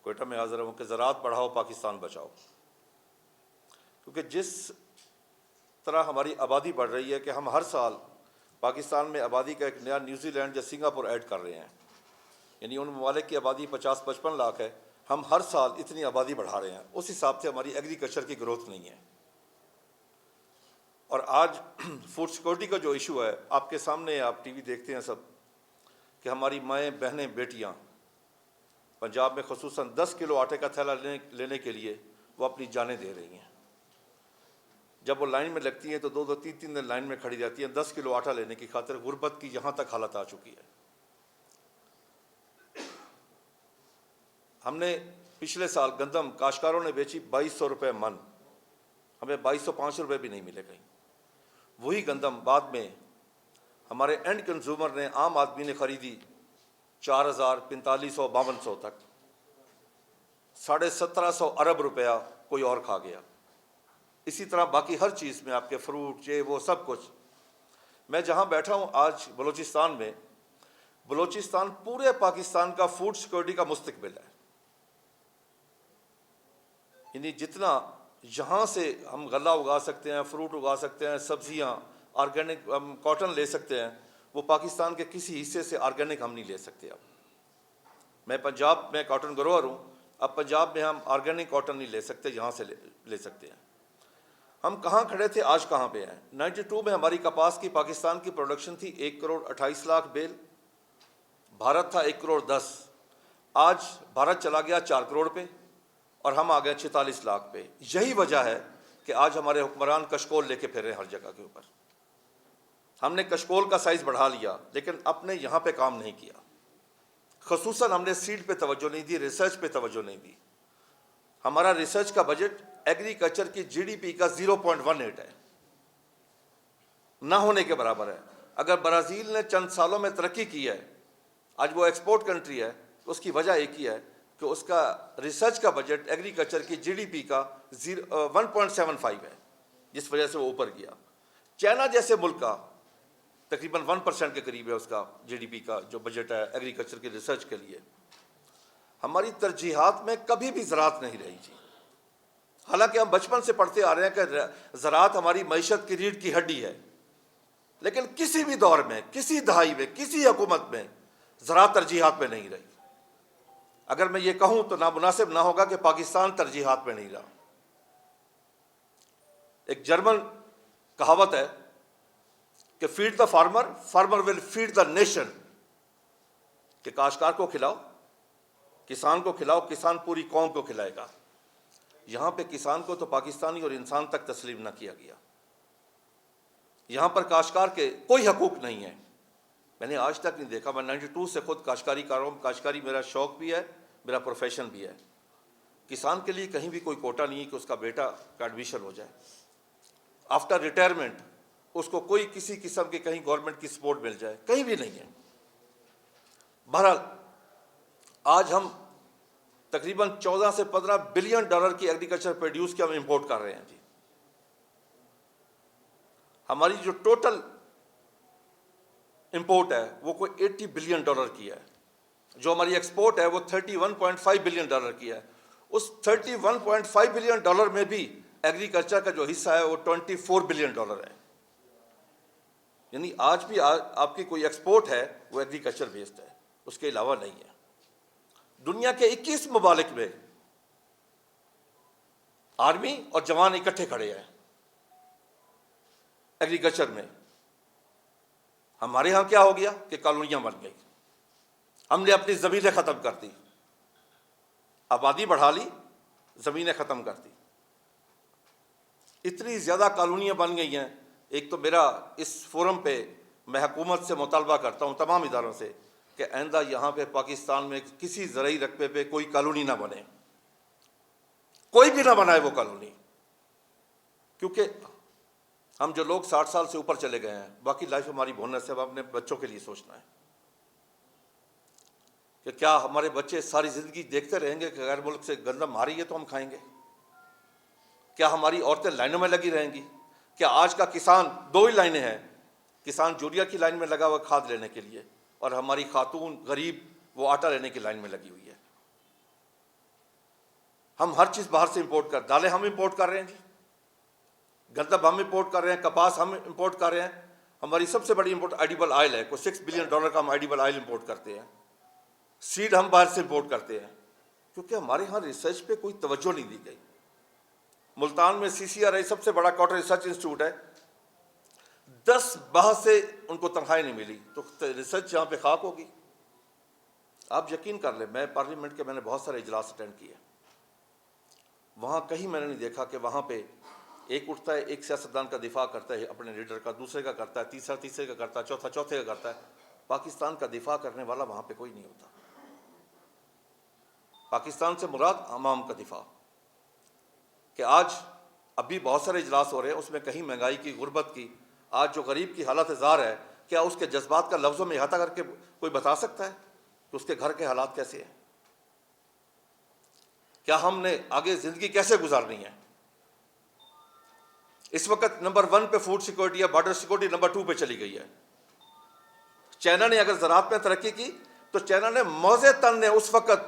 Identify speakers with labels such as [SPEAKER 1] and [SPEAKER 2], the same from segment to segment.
[SPEAKER 1] کوئٹہ میں حاضر ہوں کہ زراعت بڑھاؤ پاکستان بچاؤ، کیونکہ جس طرح ہماری آبادی بڑھ رہی ہے کہ ہم ہر سال پاکستان میں آبادی کا ایک نیا نیوزی لینڈ یا سنگاپور ایڈ کر رہے ہیں، یعنی ان ممالک کی آبادی 50-55 لاکھ ہے، ہم ہر سال اتنی آبادی بڑھا رہے ہیں، اس حساب سے ہماری ایگریکلچر کی گروتھ نہیں ہے۔ اور آج فوڈ سیکورٹی کا جو ایشو ہے آپ کے سامنے، آپ ٹی وی دیکھتے ہیں سب، کہ ہماری مائیں بہنیں بیٹیاں پنجاب میں خصوصاً 10 کلو آٹے کا تھیلا لینے کے لیے وہ اپنی جانیں دے رہی ہیں۔ جب وہ لائن میں لگتی ہیں تو 2-2 3-3 دن لائن میں کھڑی رہتی ہیں 10 کلو آٹا لینے کی خاطر۔ غربت کی یہاں تک حالت آ چکی ہے۔ ہم نے پچھلے سال گندم کاشتکاروں نے بیچی 2200 روپے من، ہمیں 2205 روپے بھی نہیں ملے کہیں۔ وہی گندم بعد میں ہمارے اینڈ کنزیومر نے، عام آدمی نے خریدی 4000 4500 5200 تک، 1750 ارب روپیہ کوئی اور کھا گیا۔ اسی طرح باقی ہر چیز میں، آپ کے فروٹ وہ سب کچھ۔ میں جہاں بیٹھا ہوں آج بلوچستان میں، بلوچستان پورے پاکستان کا فوڈ سیکورٹی کا مستقبل ہے۔ یعنی جتنا یہاں سے ہم غلہ اگا سکتے ہیں، فروٹ اگا سکتے ہیں، سبزیاں آرگینک، ہم کاٹن لے سکتے ہیں، وہ پاکستان کے کسی حصے سے آرگینک ہم نہیں لے سکتے۔ اب میں پنجاب میں کاٹن گروور ہوں، اب پنجاب میں ہم آرگینک کاٹن نہیں لے سکتے، یہاں سے لے سکتے ہیں۔ ہم کہاں کھڑے تھے، آج کہاں پہ ہیں۔ 92 میں ہماری کپاس کی پاکستان کی پروڈکشن تھی 1 کروڑ 28 لاکھ بیل، بھارت تھا 1 کروڑ 10۔ آج بھارت چلا گیا 4 کروڑ پہ اور ہم آ گئے 46 لاکھ پہ۔ یہی وجہ ہے کہ آج ہمارے حکمران کشکول لے کے پھر رہے ہیں ہر جگہ کے اوپر۔ ہم نے کشکول کا سائز بڑھا لیا لیکن اپنے یہاں پہ کام نہیں کیا۔ خصوصاً ہم نے سیڈ پہ توجہ نہیں دی، ریسرچ پہ توجہ نہیں دی۔ ہمارا ریسرچ کا بجٹ ایگریکلچر کی جی ڈی پی کا 0.18 ہے، نہ ہونے کے برابر ہے۔ اگر برازیل نے چند سالوں میں ترقی کی ہے، آج وہ ایکسپورٹ کنٹری ہے، تو اس کی وجہ ایک ہی ہے کہ اس کا ریسرچ کا بجٹ ایگریکلچر کی جی ڈی پی کا 1.75 ہے، جس وجہ سے وہ اوپر گیا۔ چائنا جیسے ملک کا تقریباً 1% کے قریب ہے اس کا جی ڈی پی کا جو بجٹ ہے ایگریکلچر کے ریسرچ کے لیے۔ ہماری ترجیحات میں کبھی بھی زراعت نہیں رہی جی، حالانکہ ہم بچپن سے پڑھتے آ رہے ہیں کہ زراعت ہماری معیشت کی ریڑھ کی ہڈی ہے، لیکن کسی بھی دور میں، کسی دہائی میں، کسی حکومت میں زراعت ترجیحات میں نہیں رہی۔ اگر میں یہ کہوں تو نامناسب نہ ہوگا کہ پاکستان ترجیحات میں نہیں رہا۔ ایک جرمن کہاوت ہے کہ feed the farmer, farmer will feed the nation, کہ کاشتکار کو کھلاؤ، کسان کو کھلاؤ، کسان پوری قوم کو کھلائے گا۔ یہاں پہ کسان کو تو پاکستانی اور انسان تک تسلیم نہ کیا گیا۔ یہاں پر کاشتکار کے کوئی حقوق نہیں ہے، میں نے آج تک نہیں دیکھا۔ میں 92 سے خود کاشتکاری کر رہا ہوں، کاشتکاری میرا شوق بھی ہے، میرا پروفیشن بھی ہے۔ کسان کے لیے کہیں بھی کوئی کوٹا نہیں ہے کہ اس کا بیٹا کا ایڈمیشن ہو جائے۔ آفٹر ریٹائرمنٹ اس کو کوئی کسی قسم کی کہیں گورنمنٹ کی سپورٹ مل جائے، کہیں بھی نہیں ہے۔ بہرحال آج ہم تقریباً 14 سے 15 بلین ڈالر کی ایگریکلچر پروڈیوس کی ہم امپورٹ کر رہے ہیں جی۔ ہماری جو ٹوٹل امپورٹ ہے وہ کوئی 80 بلین ڈالر کی ہے، جو ہماری ایکسپورٹ ہے وہ 31.5 بلین ڈالر کی ہے۔ اس 31.5 بلین ڈالر میں بھی ایگریکلچر کا جو حصہ ہے وہ 24 بلین ڈالر ہے۔ یعنی آج بھی آپ کی کوئی ایکسپورٹ ہے وہ ایگریکلچر بیسڈ ہے، اس کے علاوہ نہیں ہے۔ دنیا کے 21 ممالک میں آرمی اور جوان اکٹھے کھڑے ہیں ایگریکلچر میں۔ ہمارے ہاں کیا ہو گیا کہ کالونیاں بن گئی، ہم نے اپنی زمینیں ختم کر دی، آبادی بڑھا لی، زمینیں ختم کر دی۔ اتنی زیادہ کالونیاں بن گئی ہیں۔ ایک تو میرا اس فورم پہ میں حکومت سے مطالبہ کرتا ہوں، تمام اداروں سے، کہ آئندہ یہاں پہ پاکستان میں کسی زرعی رقبے پہ کوئی کالونی نہ بنے، کوئی بھی نہ بنائے وہ کالونی، کیونکہ ہم جو لوگ 60 سال سے اوپر چلے گئے ہیں، باقی لائف ہماری بونس ہے، اب اپنے بچوں کے لیے سوچنا ہے کہ کیا ہمارے بچے ساری زندگی دیکھتے رہیں گے کہ غیر ملک سے گندم آ رہی ہے تو ہم کھائیں گے؟ کیا ہماری عورتیں لائنوں میں لگی رہیں گی؟ کیا آج کا کسان 2 ہی لائنیں ہیں، کسان یوریا کی لائن میں لگا ہوا کھاد لینے کے لیے، اور ہماری خاتون غریب وہ آٹا لینے کی لائن میں لگی ہوئی ہے۔ ہم ہر چیز باہر سے امپورٹ دالیں ہم امپورٹ کر رہے ہیں جی، گندم ہم امپورٹ کر رہے ہیں، کپاس ہم امپورٹ کر رہے ہیں. ہماری سب سے بڑی امپورٹ ایڈیبل آئل ہے، کوئی $6 بلین کا ہم ایڈیبل آئل امپورٹ کرتے ہیں. سیڈ ہم باہر سے امپورٹ کرتے ہیں، کیونکہ ہمارے ہاں ریسرچ پہ کوئی توجہ نہیں دی گئی. ملتان میں CCRI سب سے بڑا کاٹن ریسرچ انسٹیٹیوٹ ہے، 10 بحث سے ان کو تنخواہیں نہیں ملی، تو ریسرچ یہاں پہ خاک ہوگی. آپ یقین کر لیں، میں پارلیمنٹ کے میں نے بہت سارے اجلاس اٹینڈ کیے، وہاں کہیں میں نے نہیں دیکھا کہ وہاں پہ ایک اٹھتا ہے، ایک سیاستدان کا دفاع کرتا ہے اپنے لیڈر کا، دوسرے کا کرتا ہے، تیسرے کا کرتا ہے، چوتھے کا کرتا ہے. پاکستان کا دفاع کرنے والا وہاں پہ کوئی نہیں ہوتا. پاکستان سے مراد عوام کا دفاع. کہ آج ابھی بہت سارے اجلاس ہو رہے ہیں، اس میں کہیں مہنگائی کی، غربت کی، آج جو غریب کی حالت زار ہے، کیا اس کے جذبات کا لفظوں میں احاطہ کر کے کوئی بتا سکتا ہے کہ اس کے گھر کے حالات کیسے ہیں؟ کیا ہم نے آگے زندگی کیسے گزارنی ہے؟ اس وقت نمبر 1 پہ فوڈ سیکورٹی یا بارڈر سیکورٹی نمبر 2 پہ چلی گئی ہے. چائنا نے اگر زراعت میں ترقی کی تو چائنا نے موزے تن نے اس وقت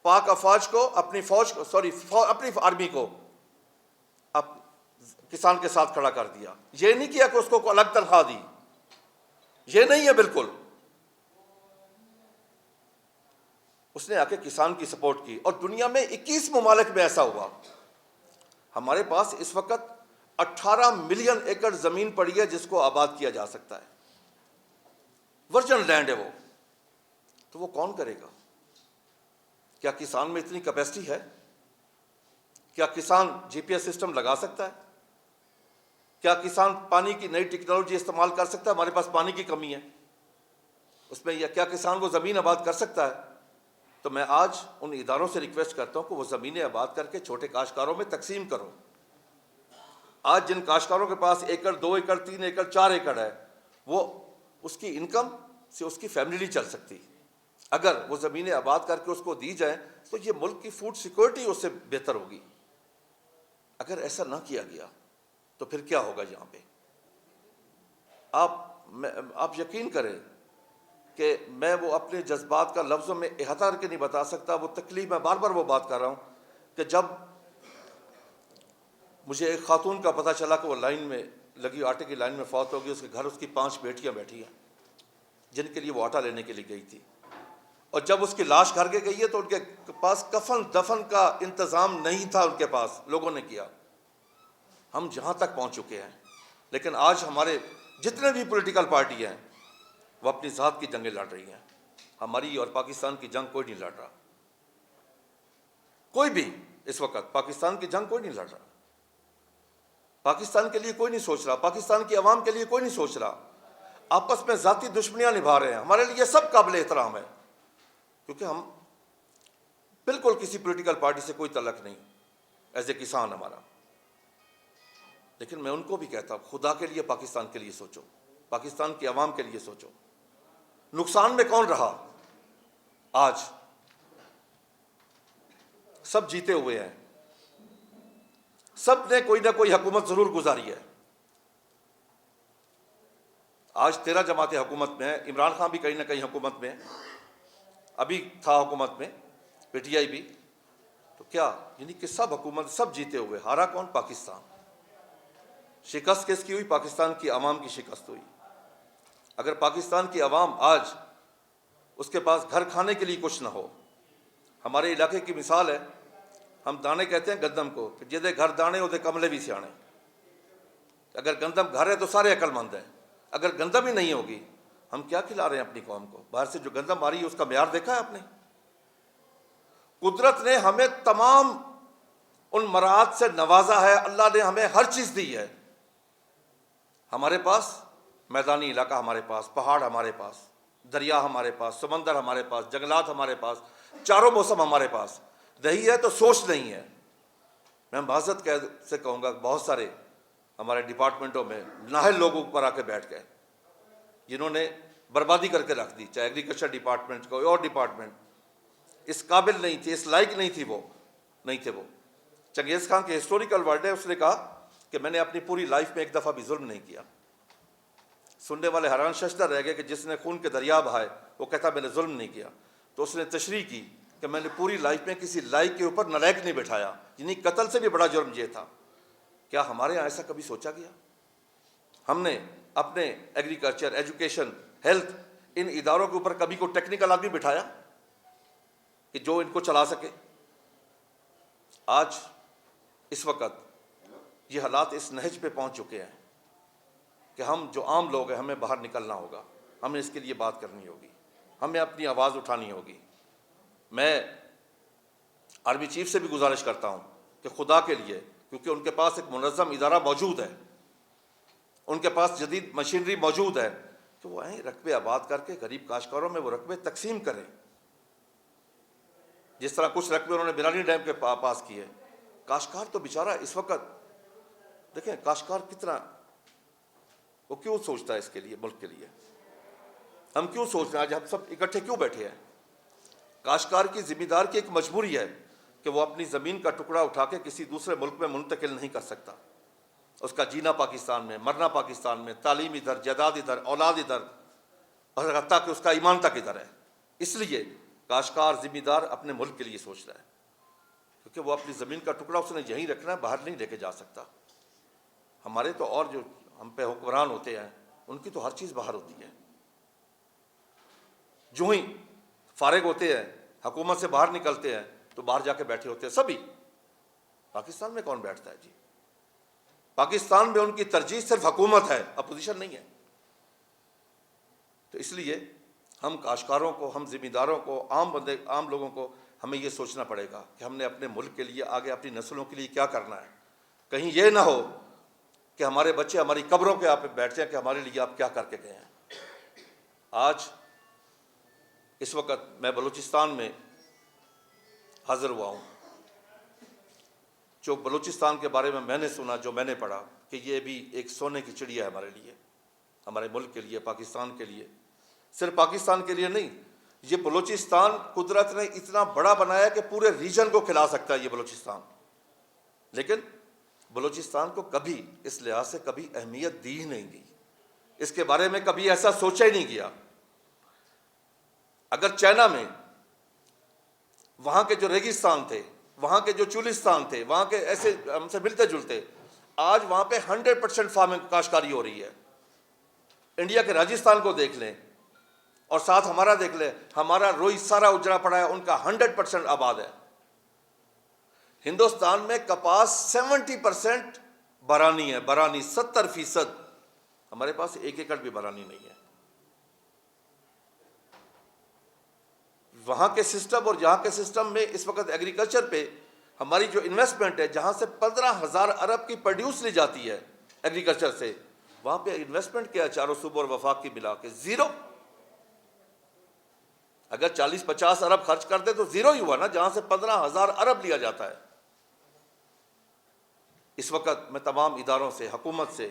[SPEAKER 1] پاک افواج کو، اپنی آرمی کو کسان کے ساتھ کھڑا کر دیا. یہ نہیں کیا کہ اس کو الگ تنخواہ دی، یہ نہیں ہے بالکل. اس نے آ کے کسان کی سپورٹ کی. اور دنیا میں 21 ممالک میں ایسا ہوا. ہمارے پاس اس وقت 18 ملین ایکڑ زمین پڑی ہے جس کو آباد کیا جا سکتا ہے، ورجن لینڈ ہے وہ. تو وہ کون کرے گا؟ کیا کسان میں اتنی کیپیسٹی ہے؟ کیا کسان GPS سسٹم لگا سکتا ہے؟ کیا کسان پانی کی نئی ٹیکنالوجی استعمال کر سکتا ہے؟ ہمارے پاس پانی کی کمی ہے اس میں. یا کیا کسان وہ زمین آباد کر سکتا ہے؟ تو میں آج ان اداروں سے ریکویسٹ کرتا ہوں کہ وہ زمینیں آباد کر کے چھوٹے کاشتکاروں میں تقسیم کرو. آج جن کاشتکاروں کے پاس 1 ایکڑ 2 ایکڑ 3 ایکڑ 4 ایکڑ ہے، وہ اس کی انکم سے اس کی فیملی نہیں چل سکتی. اگر وہ زمینیں آباد کر کے اس کو دی جائیں تو یہ ملک کی فوڈ سیکورٹی اس سے بہتر ہوگی. اگر ایسا نہ کیا گیا تو پھر کیا ہوگا یہاں پہ؟ آپ یقین کریں کہ میں وہ اپنے جذبات کا لفظوں میں احاطہ کر کے نہیں بتا سکتا. وہ تکلیف، میں بار بار وہ بات کر رہا ہوں کہ جب مجھے ایک خاتون کا پتہ چلا کہ وہ لائن میں لگی، آٹے کی لائن میں فوت ہو گئی، اس کے گھر اس کی 5 بیٹیاں بیٹھی ہیں جن کے لیے وہ آٹا لینے کے لیے گئی تھی. اور جب اس کی لاش گھر کے گئی ہے تو ان کے پاس کفن دفن کا انتظام نہیں تھا، ان کے پاس لوگوں نے کیا. ہم جہاں تک پہنچ چکے ہیں. لیکن آج ہمارے جتنے بھی پولیٹیکل پارٹی ہیں وہ اپنی ذات کی جنگیں لڑ رہی ہیں. ہماری اور پاکستان کی جنگ کوئی نہیں لڑ رہا. کوئی بھی اس وقت پاکستان کی جنگ کوئی نہیں لڑ رہا. پاکستان کے لیے کوئی نہیں سوچ رہا، پاکستان کی عوام کے لیے کوئی نہیں سوچ رہا. آپس میں ذاتی دشمنیاں نبھا رہے ہیں. ہمارے لیے سب قابل احترام ہے، کیونکہ ہم بالکل کسی پولیٹیکل پارٹی سے کوئی تعلق نہیں ایز اے کسان ہمارا. لیکن میں ان کو بھی کہتا ہوں، خدا کے لیے پاکستان کے لیے سوچو، پاکستان کی عوام کے لیے سوچو. نقصان میں کون رہا؟ آج سب جیتے ہوئے ہیں، سب نے کوئی نہ کوئی حکومت ضرور گزاری ہے. آج 13 جماعتیں حکومت میں ہیں. عمران خان بھی کہیں نہ کہیں حکومت میں ہے، ابھی تھا حکومت میں، PTI بھی. تو کیا یعنی کہ سب حکومت، سب جیتے ہوئے. ہارا کون؟ پاکستان. شکست کس کی ہوئی؟ پاکستان کی عوام کی شکست ہوئی. اگر پاکستان کی عوام آج اس کے پاس گھر کھانے کے لیے کچھ نہ ہو. ہمارے علاقے کی مثال ہے، ہم دانے کہتے ہیں گندم کو کہ جدے گھر دانے اودے کملے بھی سیانے. اگر گندم گھر ہے تو سارے عقل مند ہیں. اگر گندم ہی نہیں ہوگی، ہم کیا کھلا رہے ہیں اپنی قوم کو؟ باہر سے جو گندم آ رہی ہے اس کا معیار دیکھا ہے آپ نے؟ قدرت نے ہمیں تمام ان مراحت سے نوازا ہے. اللہ نے ہمیں ہر چیز دی ہے. ہمارے پاس میدانی علاقہ، ہمارے پاس پہاڑ، ہمارے پاس دریا، ہمارے پاس سمندر، ہمارے پاس جنگلات، ہمارے پاس چاروں موسم ہمارے پاس. رہی ہے تو سوچ نہیں ہے. میں معذرت سے کہوں گا، بہت سارے ہمارے ڈپارٹمنٹوں میں نااہل لوگوں اوپر آ کے بیٹھ گئے جنہوں نے بربادی کر کے رکھ دی. چاہے ایگریکلچر ڈپارٹمنٹ، کوئی اور ڈپارٹمنٹ اس قابل نہیں تھی، اس لائق نہیں تھی، وہ نہیں تھے. وہ چنگیز خان کے ہسٹوریکل ورڈ ہے، اس نے کہا کہ میں نے اپنی پوری لائف میں ایک دفعہ بھی ظلم نہیں کیا. سننے والے حیران ششدر رہ گئے کہ جس نے خون کے دریا بہائے وہ کہتا میں نے ظلم نہیں کیا. تو اس نے تشریح کی کہ میں نے پوری لائف میں کسی لائق کے اوپر نالائق نہیں بٹھایا، یعنی قتل سے بھی بڑا جرم یہ تھا۔ کیا ہمارے یہاں ایسا کبھی سوچا گیا؟ ہم نے اپنے ایگریکلچر، ایجوکیشن، ہیلتھ، ان اداروں کے اوپر کبھی کوئی ٹیکنیکل آدمی بٹھایا کہ جو ان کو چلا سکے؟ آج اس وقت یہ حالات اس نہج پہ پہنچ چکے ہیں کہ ہم جو عام لوگ ہیں ہمیں باہر نکلنا ہوگا، ہمیں اس کے لیے بات کرنی ہوگی، ہمیں اپنی آواز اٹھانی ہوگی۔ میں آرمی چیف سے بھی گزارش کرتا ہوں کہ خدا کے لیے، کیونکہ ان کے پاس ایک منظم ادارہ موجود ہے، ان کے پاس جدید مشینری موجود ہے، کہ وہ آئیں رقبے آباد کر کے غریب کاشتکاروں میں وہ رقبے تقسیم کریں، جس طرح کچھ رقبے انہوں نے برانی ڈیم کے پاس کیے۔ کاشتکار تو بیچارہ اس وقت دیکھیں، کاشتکار کتنا وہ کیوں سوچتا ہے اس کے لیے، ملک کے لیے؟ ہم کیوں سوچ رہے ہیں؟ آج ہم سب اکٹھے کیوں بیٹھے ہیں؟ کاشتکار کی ذمہ دار کی ایک مجبوری ہے کہ وہ اپنی زمین کا ٹکڑا اٹھا کے کسی دوسرے ملک میں منتقل نہیں کر سکتا۔ اس کا جینا پاکستان میں، مرنا پاکستان میں، تعلیم ادھر، جائیداد ادھر، اولاد ادھر، اور حتیٰ کہ اس کا ایمان تک ادھر ہے۔ اس لیے کاشتکار ذمہ دار اپنے ملک کے لیے سوچ رہا ہے، کیونکہ وہ اپنی زمین کا ٹکڑا اس نے یہیں رکھنا ہے، باہر نہیں لے کے جا سکتا۔ ہمارے تو اور جو ہم پہ حکمران ہوتے ہیں ان کی تو ہر چیز باہر ہوتی ہے، جو ہی فارغ ہوتے ہیں، حکومت سے باہر نکلتے ہیں تو باہر جا کے بیٹھے ہوتے ہیں سبھی۔ پاکستان میں کون بیٹھتا ہے جی؟ پاکستان میں ان کی ترجیح صرف حکومت ہے، اپوزیشن نہیں ہے۔ تو اس لیے ہم کاشتکاروں کو، ہم ذمہ داروں کو، عام لوگوں کو ہمیں یہ سوچنا پڑے گا کہ ہم نے اپنے ملک کے لیے، آگے اپنی نسلوں کے لیے کیا کرنا ہے۔ کہیں یہ نہ ہو کہ ہمارے بچے ہماری قبروں کے آپ بیٹھ جائیں کہ ہمارے لیے آپ کیا کر کے گئے ہیں۔ آج اس وقت میں بلوچستان میں حاضر ہوا ہوں۔ جو بلوچستان کے بارے میں نے سنا، جو میں نے پڑھا، کہ یہ بھی ایک سونے کی چڑیا ہے ہمارے لیے، ہمارے ملک کے لیے، پاکستان کے لیے۔ صرف پاکستان کے لیے نہیں، یہ بلوچستان قدرت نے اتنا بڑا بنایا کہ پورے ریجن کو کھلا سکتا ہے یہ بلوچستان۔ لیکن بلوچستان کو کبھی اس لحاظ سے کبھی اہمیت دی ہی نہیں گئی، اس کے بارے میں کبھی ایسا سوچا ہی نہیں گیا۔ اگر چائنا میں وہاں کے جو ریگستان تھے، وہاں کے جو چولستان تھے، وہاں کے ایسے ہم سے ملتے جلتے، آج وہاں پہ 100% فارمنگ، کاشتکاری ہو رہی ہے۔ انڈیا کے راجستھان کو دیکھ لیں اور ساتھ ہمارا دیکھ لیں، ہمارا روئی سارا اجڑا پڑا ہے، ان کا 100% آباد ہے۔ ہندوستان میں کپاس 70% برانی ہے، برانی 70%۔ ہمارے پاس 1 ایکڑ بھی برانی نہیں ہے۔ وہاں کے سسٹم اور یہاں کے سسٹم میں اس وقت ایگریکلچر پہ ہماری جو انویسٹمنٹ ہے، جہاں سے 15,000 ارب کی پروڈیوس لی جاتی ہے ایگریکلچر سے، وہاں پہ انویسٹمنٹ کیا ہے چاروں صوبوں اور وفاق کی ملا کے؟ زیرو۔ اگر 40-50 ارب خرچ کر دے تو زیرو ہی ہوا نا، جہاں سے 15,000 ارب لیا جاتا ہے۔ اس وقت میں تمام اداروں سے، حکومت سے،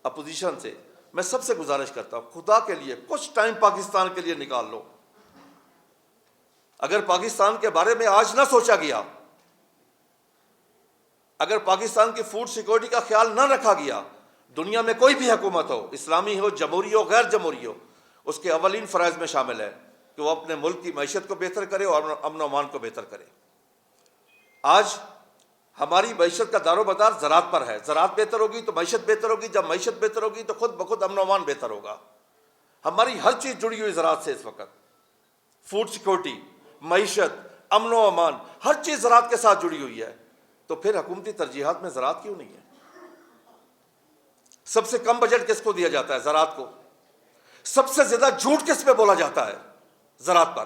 [SPEAKER 1] اپوزیشن سے، میں سب سے گزارش کرتا ہوں، خدا کے لیے کچھ ٹائم پاکستان کے لیے نکال لو۔ اگر پاکستان کے بارے میں آج نہ سوچا گیا، اگر پاکستان کی فوڈ سیکورٹی کا خیال نہ رکھا گیا، دنیا میں کوئی بھی حکومت ہو، اسلامی ہو، جمہوری ہو، غیر جمہوری ہو، اس کے اولین فرائض میں شامل ہے کہ وہ اپنے ملک کی معیشت کو بہتر کرے اور امن و امان کو بہتر کرے۔ آج ہماری معیشت کا دار و مدار زراعت پر ہے، زراعت بہتر ہوگی تو معیشت بہتر ہوگی، جب معیشت بہتر ہوگی تو خود بخود امن و امان بہتر ہوگا۔ ہماری ہر چیز جڑی ہوئی زراعت سے اس وقت، فوڈ سیکورٹی، معیشت، امن و امان، ہر چیز زراعت کے ساتھ جڑی ہوئی ہے۔ تو پھر حکومتی ترجیحات میں زراعت کیوں نہیں ہے؟ سب سے کم بجٹ کس کو دیا جاتا ہے؟ زراعت کو۔ سب سے زیادہ جھوٹ کس پہ بولا جاتا ہے؟ زراعت پر،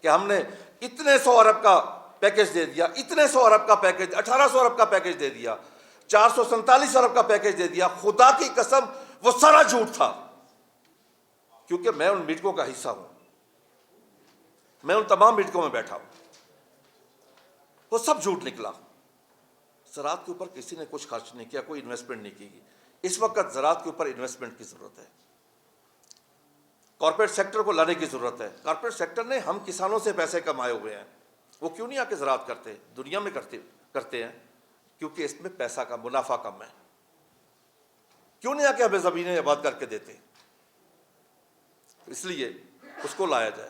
[SPEAKER 1] کہ ہم نے اتنے 100 ارب کا پیکج دے دیا، اتنے 100 ارب کا پیکج، 1800 ارب کا پیکج دے دیا، 447 ارب کا پیکج دے دیا۔ خدا کی قسم وہ سارا جھوٹ تھا، کیونکہ میں ان میٹنگوں کا حصہ ہوں، میں ان تمام میٹنگوں میں بیٹھا ہوں، وہ سب جھوٹ نکلا۔ زراعت کے اوپر کسی نے کچھ خرچ نہیں کیا، کوئی انویسٹمنٹ نہیں کی گئی۔ اس وقت زراعت کے اوپر انویسٹمنٹ کی ضرورت ہے، کارپوریٹ سیکٹر کو لانے کی ضرورت ہے۔ کارپوریٹ سیکٹر نے ہم کسانوں سے پیسے کمائے ہوئے ہیں، وہ کیوں نہیں آ کے زراعت کرتے؟ دنیا میں کرتے ہیں، کیونکہ اس میں پیسہ کا منافع کم ہے۔ کیوں نہیں آ کے ہمیں زمینیں آباد کر کے دیتے؟ اس لیے اس کو لایا جائے۔